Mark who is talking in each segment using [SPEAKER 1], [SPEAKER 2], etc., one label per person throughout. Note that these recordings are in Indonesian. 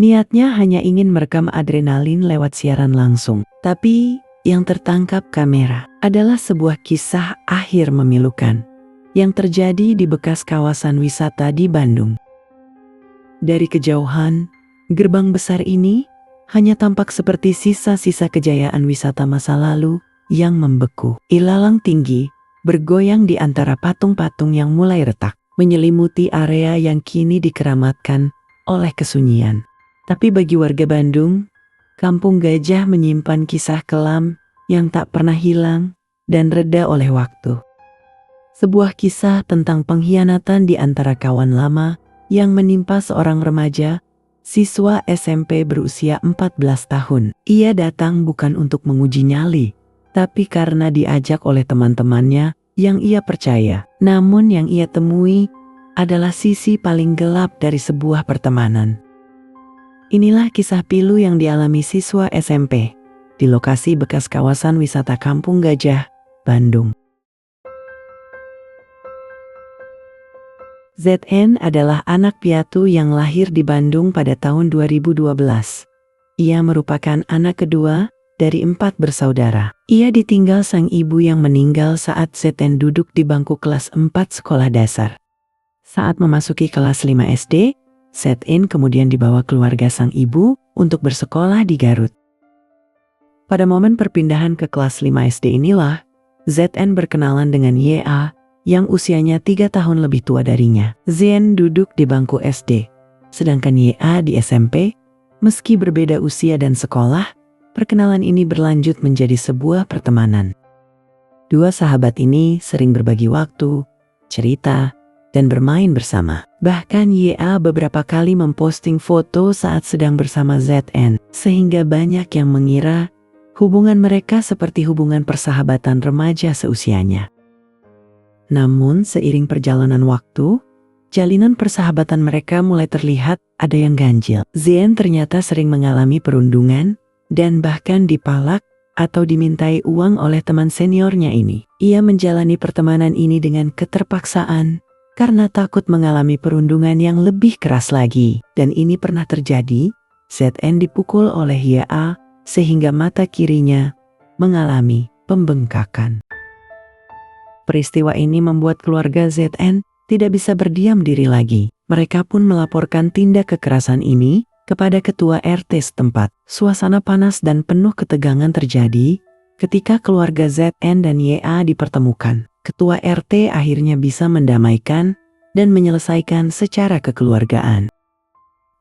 [SPEAKER 1] Niatnya hanya ingin merekam adrenalin lewat siaran langsung. Tapi yang tertangkap kamera adalah sebuah kisah akhir memilukan yang terjadi di bekas kawasan wisata di Bandung. Dari kejauhan, gerbang besar ini hanya tampak seperti sisa-sisa kejayaan wisata masa lalu yang membeku. Ilalang tinggi bergoyang di antara patung-patung yang mulai retak, menyelimuti area yang kini dikeramatkan oleh kesunyian. Tapi bagi warga Bandung, Kampung Gajah menyimpan kisah kelam yang tak pernah hilang dan reda oleh waktu. Sebuah kisah tentang pengkhianatan di antara kawan lama yang menimpa seorang remaja, siswa SMP berusia 14 tahun. Ia datang bukan untuk menguji nyali, tapi karena diajak oleh teman-temannya yang ia percaya. Namun yang ia temui adalah sisi paling gelap dari sebuah pertemanan. Inilah kisah pilu yang dialami siswa SMP di lokasi bekas kawasan wisata Kampung Gajah, Bandung. ZN adalah anak piatu yang lahir di Bandung pada tahun 2012. Ia merupakan anak kedua dari 4 bersaudara. Ia ditinggal sang ibu yang meninggal saat ZN duduk di bangku kelas 4 sekolah dasar. Saat memasuki kelas 5 SD, ZN kemudian dibawa keluarga sang ibu untuk bersekolah di Garut. Pada momen perpindahan ke kelas 5 SD inilah, ZN berkenalan dengan YA yang usianya 3 tahun lebih tua darinya. ZN duduk di bangku SD, sedangkan YA di SMP. Meski berbeda usia dan sekolah, perkenalan ini berlanjut menjadi sebuah pertemanan. Dua sahabat ini sering berbagi waktu, cerita, dan bermain bersama. Bahkan YA beberapa kali memposting foto saat sedang bersama ZN, sehingga banyak yang mengira hubungan mereka seperti hubungan persahabatan remaja seusianya. Namun seiring perjalanan waktu, jalinan persahabatan mereka mulai terlihat ada yang ganjil. ZN ternyata sering mengalami perundungan dan bahkan dipalak atau dimintai uang oleh teman seniornya ini. Ia menjalani pertemanan ini dengan keterpaksaan karena takut mengalami perundungan yang lebih keras lagi. Dan ini pernah terjadi, ZN dipukul oleh YA sehingga mata kirinya mengalami pembengkakan. Peristiwa ini membuat keluarga ZN tidak bisa berdiam diri lagi. Mereka pun melaporkan tindak kekerasan ini kepada ketua RT setempat. Suasana panas dan penuh ketegangan terjadi ketika keluarga ZN dan YA dipertemukan. Ketua RT akhirnya bisa mendamaikan dan menyelesaikan secara kekeluargaan.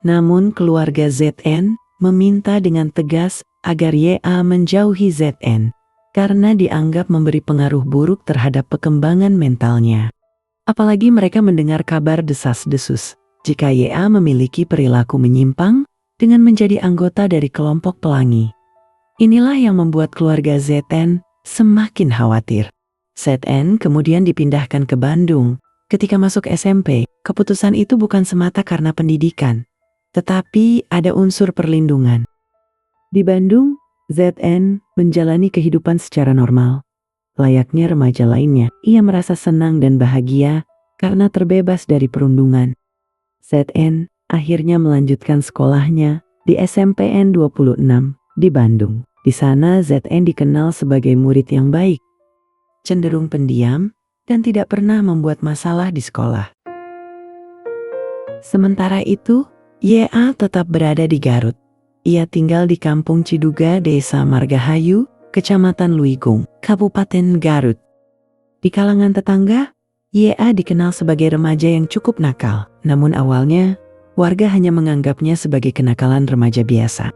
[SPEAKER 1] Namun keluarga ZN meminta dengan tegas agar YA menjauhi ZN karena dianggap memberi pengaruh buruk terhadap perkembangan mentalnya. Apalagi mereka mendengar kabar desas-desus jika YA memiliki perilaku menyimpang dengan menjadi anggota dari kelompok pelangi. Inilah yang membuat keluarga ZN semakin khawatir. ZN kemudian dipindahkan ke Bandung. Ketika masuk SMP, keputusan itu bukan semata karena pendidikan, tetapi ada unsur perlindungan. Di Bandung, ZN menjalani kehidupan secara normal. Layaknya remaja lainnya, ia merasa senang dan bahagia karena terbebas dari perundungan. ZN akhirnya melanjutkan sekolahnya di SMPN 26 di Bandung. Di sana ZN dikenal sebagai murid yang baik, cenderung pendiam, dan tidak pernah membuat masalah di sekolah. Sementara itu, YA tetap berada di Garut. Ia tinggal di Kampung Ciduga, Desa Margahayu, Kecamatan Luigung, Kabupaten Garut. Di kalangan tetangga, YA dikenal sebagai remaja yang cukup nakal. Namun awalnya, warga hanya menganggapnya sebagai kenakalan remaja biasa.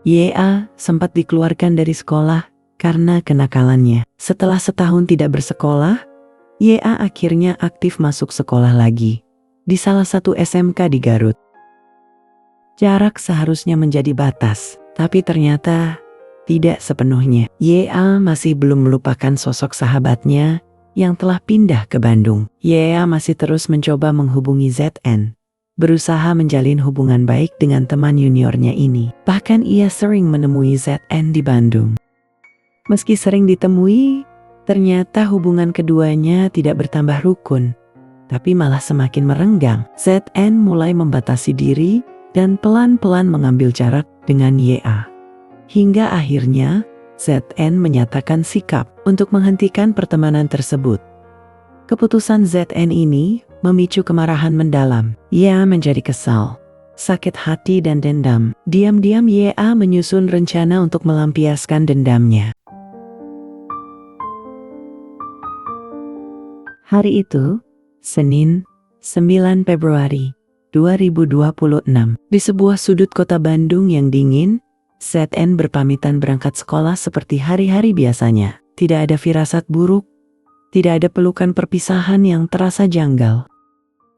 [SPEAKER 1] YA sempat dikeluarkan dari sekolah karena kenakalannya. Setelah setahun tidak bersekolah, YA akhirnya aktif masuk sekolah lagi di salah satu SMK di Garut. Jarak seharusnya menjadi batas, tapi ternyata tidak sepenuhnya. YA masih belum melupakan sosok sahabatnya yang telah pindah ke Bandung. YA masih terus mencoba menghubungi ZN, berusaha menjalin hubungan baik dengan teman juniornya ini. Bahkan ia sering menemui ZN di Bandung. Meski sering ditemui, ternyata hubungan keduanya tidak bertambah rukun, tapi malah semakin merenggang. ZN mulai membatasi diri dan pelan-pelan mengambil jarak dengan YA. Hingga akhirnya, ZN menyatakan sikap untuk menghentikan pertemanan tersebut. Keputusan ZN ini memicu kemarahan mendalam. YA menjadi kesal, sakit hati dan dendam. Diam-diam YA menyusun rencana untuk melampiaskan dendamnya. Hari itu, Senin, 9 Februari 2026, di sebuah sudut kota Bandung yang dingin, ZN berpamitan berangkat sekolah seperti hari-hari biasanya. Tidak ada firasat buruk, tidak ada pelukan perpisahan yang terasa janggal.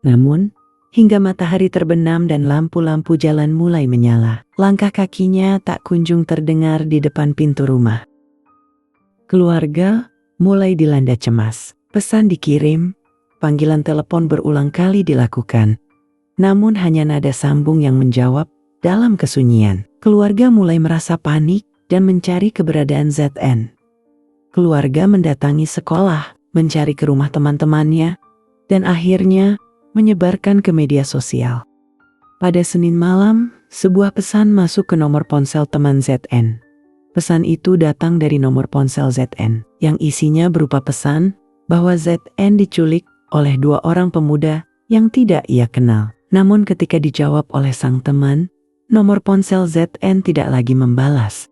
[SPEAKER 1] Namun, hingga matahari terbenam dan lampu-lampu jalan mulai menyala, langkah kakinya tak kunjung terdengar di depan pintu rumah. Keluarga mulai dilanda cemas. Pesan dikirim, panggilan telepon berulang kali dilakukan. Namun hanya nada sambung yang menjawab dalam kesunyian. Keluarga mulai merasa panik dan mencari keberadaan ZN. Keluarga mendatangi sekolah, mencari ke rumah teman-temannya, dan akhirnya menyebarkan ke media sosial. Pada Senin malam, sebuah pesan masuk ke nomor ponsel teman ZN. Pesan itu datang dari nomor ponsel ZN, yang isinya berupa pesan bahwa ZN diculik oleh 2 orang pemuda yang tidak ia kenal. Namun ketika dijawab oleh sang teman, nomor ponsel ZN tidak lagi membalas.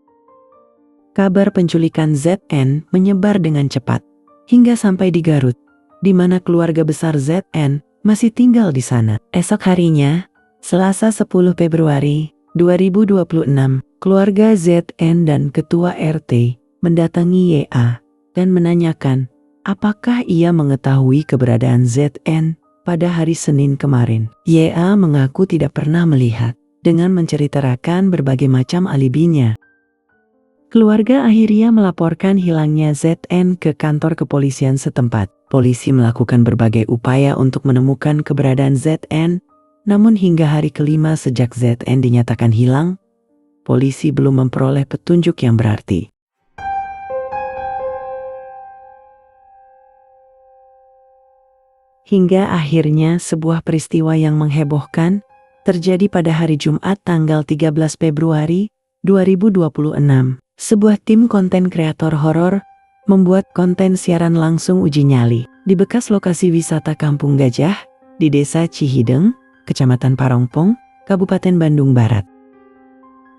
[SPEAKER 1] Kabar penculikan ZN menyebar dengan cepat, hingga sampai di Garut, di mana keluarga besar ZN masih tinggal di sana. Esok harinya, Selasa 10 Februari 2026, keluarga ZN dan ketua RT mendatangi YA dan menanyakan apakah ia mengetahui keberadaan ZN pada hari Senin kemarin. YA mengaku tidak pernah melihat, dengan menceritakan berbagai macam alibinya. Keluarga akhirnya melaporkan hilangnya ZN ke kantor kepolisian setempat. Polisi melakukan berbagai upaya untuk menemukan keberadaan ZN, namun hingga hari kelima sejak ZN dinyatakan hilang, polisi belum memperoleh petunjuk yang berarti. Hingga akhirnya sebuah peristiwa yang menghebohkan terjadi pada hari Jumat tanggal 13 Februari 2026. Sebuah tim konten kreator horor membuat konten siaran langsung uji nyali di bekas lokasi wisata Kampung Gajah di Desa Cihideng, Kecamatan Parongpong, Kabupaten Bandung Barat.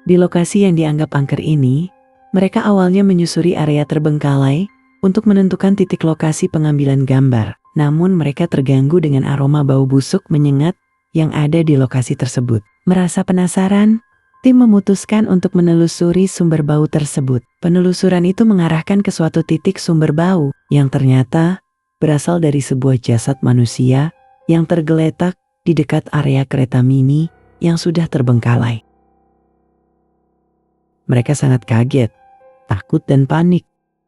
[SPEAKER 1] Di lokasi yang dianggap angker ini, mereka awalnya menyusuri area terbengkalai untuk menentukan titik lokasi pengambilan gambar. Namun mereka terganggu dengan aroma bau busuk menyengat yang ada di lokasi tersebut. Merasa penasaran, tim memutuskan untuk menelusuri sumber bau tersebut. Penelusuran itu mengarahkan ke suatu titik sumber bau yang ternyata berasal dari sebuah jasad manusia yang tergeletak di dekat area kereta mini yang sudah terbengkalai. Mereka sangat kaget, takut dan panik.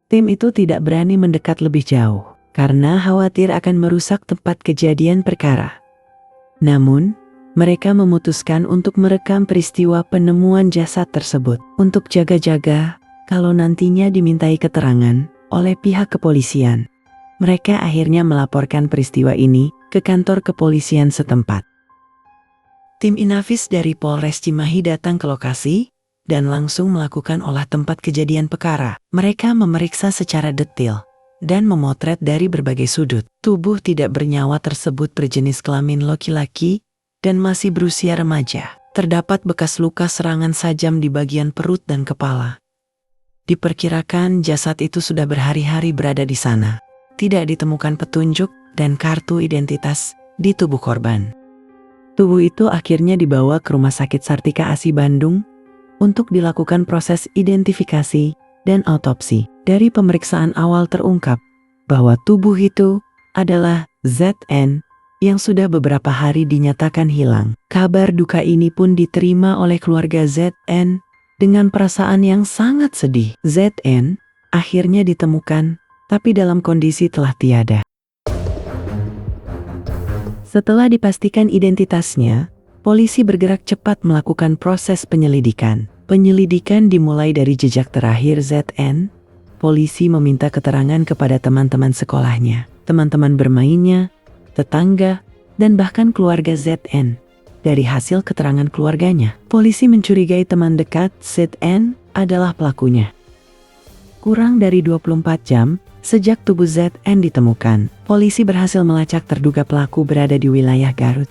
[SPEAKER 1] Tim itu tidak berani mendekat lebih jauh karena khawatir akan merusak tempat kejadian perkara. Namun, mereka memutuskan untuk merekam peristiwa penemuan jasad tersebut untuk jaga-jaga kalau nantinya dimintai keterangan oleh pihak kepolisian. Mereka akhirnya melaporkan peristiwa ini ke kantor kepolisian setempat. Tim Inafis dari Polres Cimahi datang ke lokasi dan langsung melakukan olah tempat kejadian perkara. Mereka memeriksa secara detail dan memotret dari berbagai sudut. Tubuh tidak bernyawa tersebut berjenis kelamin laki-laki dan masih berusia remaja. Terdapat bekas luka serangan sajam di bagian perut dan kepala. Diperkirakan jasad itu sudah berhari-hari berada di sana. Tidak ditemukan petunjuk dan kartu identitas di tubuh korban. Tubuh itu akhirnya dibawa ke Rumah Sakit Sartika Asi Bandung untuk dilakukan proses identifikasi dan autopsi. Dari pemeriksaan awal terungkap bahwa tubuh itu adalah ZN yang sudah beberapa hari dinyatakan hilang. Kabar duka ini pun diterima oleh keluarga ZN dengan perasaan yang sangat sedih. ZN akhirnya ditemukan, tapi dalam kondisi telah tiada. Setelah dipastikan identitasnya, polisi bergerak cepat melakukan proses penyelidikan. Penyelidikan dimulai dari jejak terakhir ZN. Polisi meminta keterangan kepada teman-teman sekolahnya, teman-teman bermainnya, tetangga, dan bahkan keluarga ZN. dari hasil keterangan keluarganya. Polisi mencurigai teman dekat ZN adalah pelakunya. Kurang dari 24 jam sejak tubuh ZN ditemukan, polisi berhasil melacak terduga pelaku berada di wilayah Garut.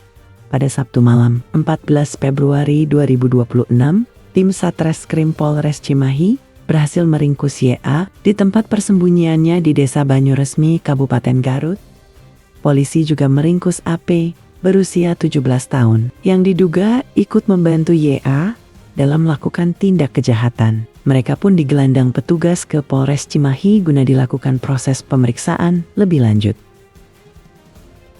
[SPEAKER 1] Pada Sabtu malam, 14 Februari 2026, tim Satreskrim Polres Cimahi berhasil meringkus YA di tempat persembunyiannya di Desa Banyuresmi, Kabupaten Garut. Polisi juga meringkus AP, berusia 17 tahun, yang diduga ikut membantu YA dalam melakukan tindak kejahatan. Mereka pun digelandang petugas ke Polres Cimahi guna dilakukan proses pemeriksaan lebih lanjut.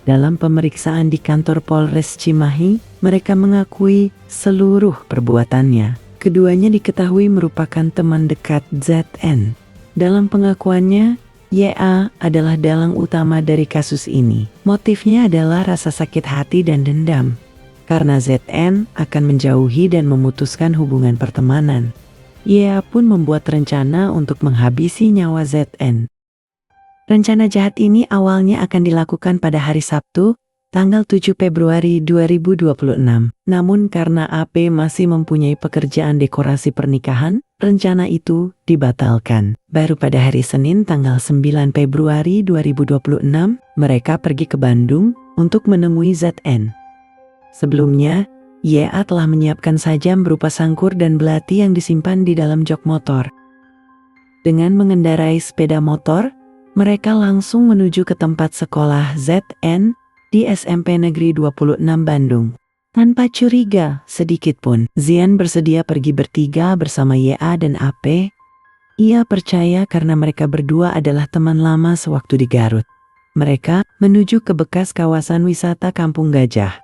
[SPEAKER 1] Dalam pemeriksaan di kantor Polres Cimahi, mereka mengakui seluruh perbuatannya. Keduanya diketahui merupakan teman dekat ZN. Dalam pengakuannya, YA adalah dalang utama dari kasus ini. Motifnya adalah rasa sakit hati dan dendam, karena ZN akan menjauhi dan memutuskan hubungan pertemanan. YA pun membuat rencana untuk menghabisi nyawa ZN. Rencana jahat ini awalnya akan dilakukan pada hari Sabtu, tanggal 7 Februari 2026. Namun karena AP masih mempunyai pekerjaan dekorasi pernikahan, rencana itu dibatalkan. Baru pada hari Senin tanggal 9 Februari 2026, mereka pergi ke Bandung untuk menemui ZN. Sebelumnya, YA telah menyiapkan sajam berupa sangkur dan belati yang disimpan di dalam jok motor. Dengan mengendarai sepeda motor, mereka langsung menuju ke tempat sekolah ZN di SMP Negeri 26 Bandung. Tanpa curiga sedikit pun, Zian bersedia pergi bertiga bersama YA dan AP. Ia percaya karena mereka berdua adalah teman lama sewaktu di Garut. Mereka menuju ke bekas kawasan wisata Kampung Gajah.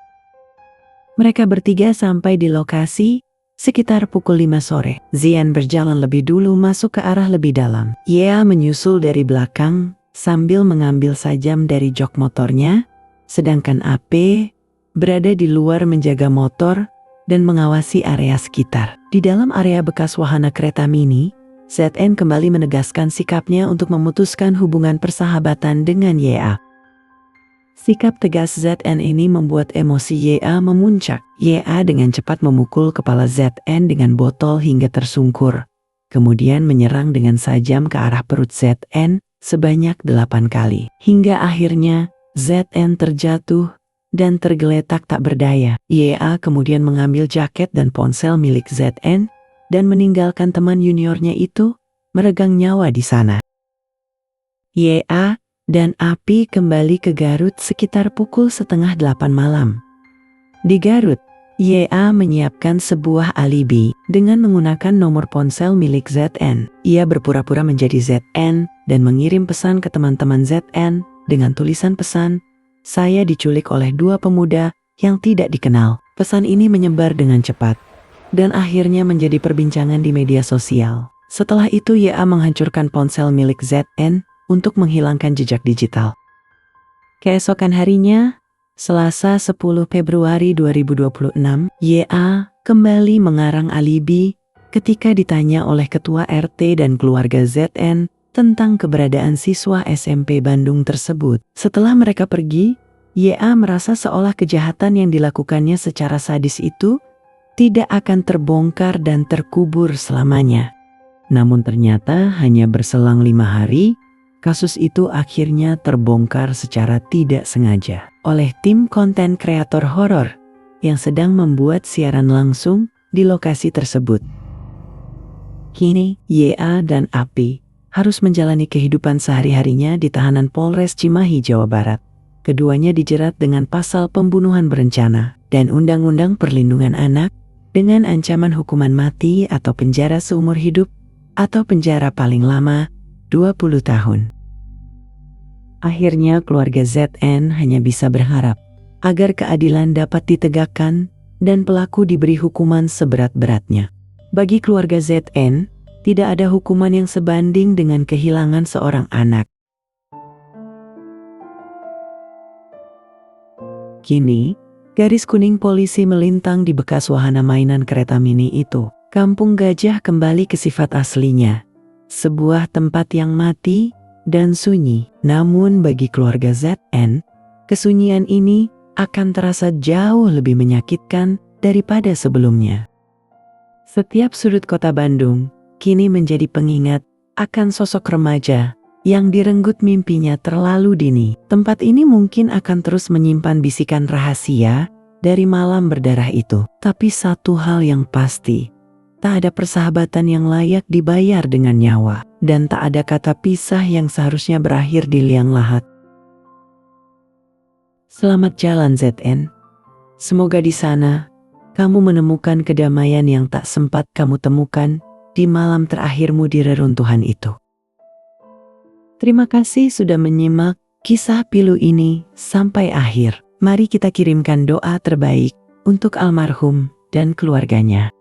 [SPEAKER 1] Mereka bertiga sampai di lokasi sekitar pukul 5 sore. Zian berjalan lebih dulu masuk ke arah lebih dalam. YA menyusul dari belakang sambil mengambil sajam dari jok motornya, sedangkan AP berada di luar menjaga motor dan mengawasi area sekitar. Di dalam area bekas wahana kereta mini, ZN kembali menegaskan sikapnya untuk memutuskan hubungan persahabatan dengan YA. Sikap tegas ZN ini membuat emosi YA memuncak. YA dengan cepat memukul kepala ZN dengan botol hingga tersungkur. Kemudian menyerang dengan sajam ke arah perut ZN sebanyak 8 kali. Hingga akhirnya ZN terjatuh dan tergeletak tak berdaya. YA kemudian mengambil jaket dan ponsel milik ZN dan meninggalkan teman juniornya itu meregang nyawa di sana. YA dan AP kembali ke Garut sekitar pukul 7:30 malam. Di Garut, YA menyiapkan sebuah alibi dengan menggunakan nomor ponsel milik ZN. Ia berpura-pura menjadi ZN dan mengirim pesan ke teman-teman ZN dengan tulisan pesan, "Saya diculik oleh 2 pemuda yang tidak dikenal." Pesan ini menyebar dengan cepat dan akhirnya menjadi perbincangan di media sosial. Setelah itu YA menghancurkan ponsel milik ZN untuk menghilangkan jejak digital. Keesokan harinya, Selasa 10 Februari 2026, YA kembali mengarang alibi ketika ditanya oleh ketua RT dan keluarga ZN tentang keberadaan siswa SMP Bandung tersebut. Setelah mereka pergi, YA merasa seolah kejahatan yang dilakukannya secara sadis itu tidak akan terbongkar dan terkubur selamanya. Namun ternyata hanya berselang 5 hari, kasus itu akhirnya terbongkar secara tidak sengaja oleh tim konten kreator horor yang sedang membuat siaran langsung di lokasi tersebut. Kini, YA dan AP harus menjalani kehidupan sehari-harinya di tahanan Polres Cimahi, Jawa Barat. Keduanya dijerat dengan pasal pembunuhan berencana dan Undang-Undang Perlindungan Anak dengan ancaman hukuman mati atau penjara seumur hidup atau penjara paling lama 20 tahun. Akhirnya keluarga ZN hanya bisa berharap agar keadilan dapat ditegakkan dan pelaku diberi hukuman seberat-beratnya. Bagi keluarga ZN, tidak ada hukuman yang sebanding dengan kehilangan seorang anak. Kini, garis kuning polisi melintang di bekas wahana mainan kereta mini itu. Kampung Gajah kembali ke sifat aslinya. Sebuah tempat yang mati dan sunyi. Namun bagi keluarga ZN, kesunyian ini akan terasa jauh lebih menyakitkan daripada sebelumnya. Setiap sudut kota Bandung kini menjadi pengingat akan sosok remaja yang direnggut mimpinya terlalu dini. Tempat ini mungkin akan terus menyimpan bisikan rahasia dari malam berdarah itu. Tapi satu hal yang pasti, tak ada persahabatan yang layak dibayar dengan nyawa. Dan tak ada kata pisah yang seharusnya berakhir di liang lahat. Selamat jalan ZN. Semoga di sana kamu menemukan kedamaian yang tak sempat kamu temukan di malam terakhirmu di reruntuhan itu. Terima kasih sudah menyimak kisah pilu ini sampai akhir. Mari kita kirimkan doa terbaik untuk almarhum dan keluarganya.